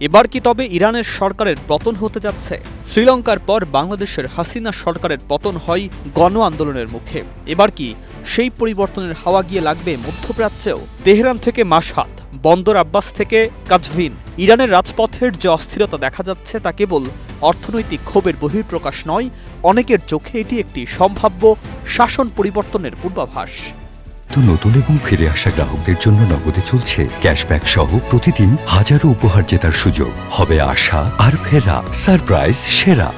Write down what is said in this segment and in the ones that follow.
এবার কি তবে ইরানের সরকারের পতন হতে যাচ্ছে? শ্রীলঙ্কার পর বাংলাদেশের হাসিনা সরকারের পতন হয় গণ আন্দোলনের মুখে। এবার কি সেই পরিবর্তনের হাওয়া গিয়ে লাগবে মধ্যপ্রাচ্যেও? তেহরান থেকে মাশহাদ, বন্দর আব্বাস থেকে কাজভিন, ইরানের রাজপথের যে অস্থিরতা দেখা যাচ্ছে তা কেবল অর্থনৈতিক ক্ষোভের বহিঃপ্রকাশ নয়, অনেকের চোখে এটি একটি সম্ভাব্য শাসন পরিবর্তনের পূর্বাভাস। তো নতুন এবং ফিরে আসা গ্রাহকদের জন্য নগদে চলছে ক্যাশব্যাক সহ প্রতিদিন হাজারো উপহার জেতার সুযোগ। হবে আশা আর ফেরা, সারপ্রাইজ সেরা।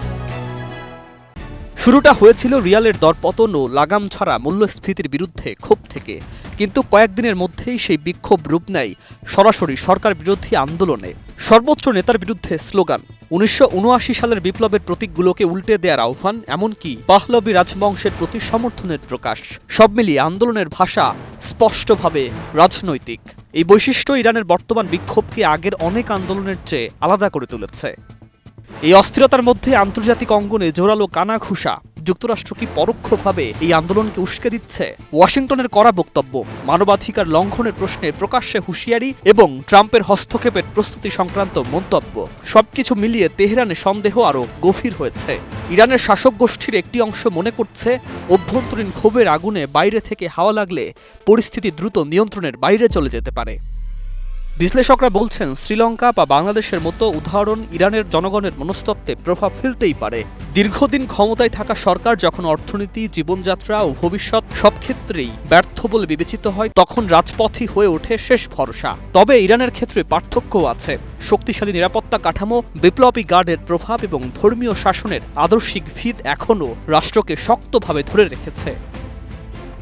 শুরুটা হয়েছিল রিয়ালের দরপতন ও লাগাম ছাড়া মূল্যস্ফীতির বিরুদ্ধে ক্ষোভ থেকে, কিন্তু কয়েকদিনের মধ্যেই সেই বিক্ষোভ রূপ নেয় সরাসরি সরকার বিরোধী আন্দোলনে। সর্বোচ্চ নেতার বিরুদ্ধে স্লোগান, ১৯৭৯ সালের বিপ্লবের প্রতীকগুলোকে উল্টে দেওয়ার আহ্বান, এমনকি পাহলভী রাজবংশের প্রতি সমর্থনের প্রকাশ। সব মিলিয়ে আন্দোলনের ভাষা স্পষ্টভাবে রাজনৈতিক। এই বৈশিষ্ট্য ইরানের বর্তমান বিক্ষোভকে আগের অনেক আন্দোলনের চেয়ে আলাদা করে তুলেছে। এই অস্থিরতার মধ্যে আন্তর্জাতিক অঙ্গনে জোরালো কানাঘুষা। যুক্তরাষ্ট্র কি পরোক্ষভাবে এই আন্দোলনকে উস্কে দিচ্ছে? ওয়াশিংটনের কড়া বক্তব্য, মানবাধিকার লঙ্ঘনের প্রশ্নে প্রকাশ্যে হুঁশিয়ারি এবং ট্রাম্পের হস্তক্ষেপের প্রস্তুতি সংক্রান্ত মন্তব্য, সবকিছু মিলিয়ে তেহরানে সন্দেহ আরও গভীর হয়েছে। ইরানের শাসক গোষ্ঠীর একটি অংশ মনে করছে, অভ্যন্তরীণ ক্ষোভের আগুনে বাইরে থেকে হাওয়া লাগলে পরিস্থিতি দ্রুত নিয়ন্ত্রণের বাইরে চলে যেতে পারে। বিশ্লেষকরা বলছেন, শ্রীলঙ্কা বা বাংলাদেশের মতো উদাহরণ ইরানের জনগণের মনস্তত্ত্বে প্রভাব ফেলতেই পারে। দীর্ঘদিন ক্ষমতায় থাকা সরকার যখন অর্থনীতি, জীবনযাত্রা ও ভবিষ্যৎ সব ক্ষেত্রেই ব্যর্থ বলে বিবেচিত হয়, তখন রাজপথই হয়ে ওঠে শেষ ভরসা। তবে ইরানের ক্ষেত্রে পার্থক্যও আছে। শক্তিশালী নিরাপত্তা কাঠামো, বিপ্লবী গার্ডের প্রভাব এবং ধর্মীয় শাসনের আদর্শিক ভিত এখনও রাষ্ট্রকে শক্তভাবে ধরে রেখেছে।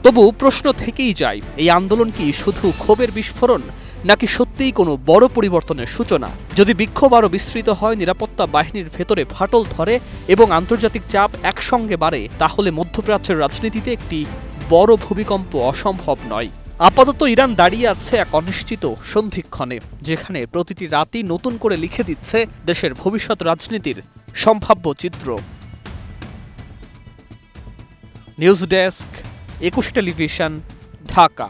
তবু প্রশ্ন থেকেই যায়, এই আন্দোলন কি শুধু ক্ষোভের বিস্ফোরণ, নাকি সত্যিই কোনো বড় পরিবর্তনের সূচনা? যদি বিক্ষোভ আরও বিস্তৃত হয়, নিরাপত্তা বাহিনীর ভেতরে ফাটল ধরে এবং আন্তর্জাতিক চাপ একসঙ্গে বাড়ে, তাহলে মধ্যপ্রাচ্যের রাজনীতিতে একটি বড় ভূমিকম্প অসম্ভব নয়। আপাতত ইরান দাঁড়িয়ে আছে এক অনিশ্চিত সন্ধিক্ষণে, যেখানে প্রতিটি রাতই নতুন করে লিখে দিচ্ছে দেশের ভবিষ্যৎ রাজনীতির সম্ভাব্য চিত্র। News desk, ২১ television, Dhaka.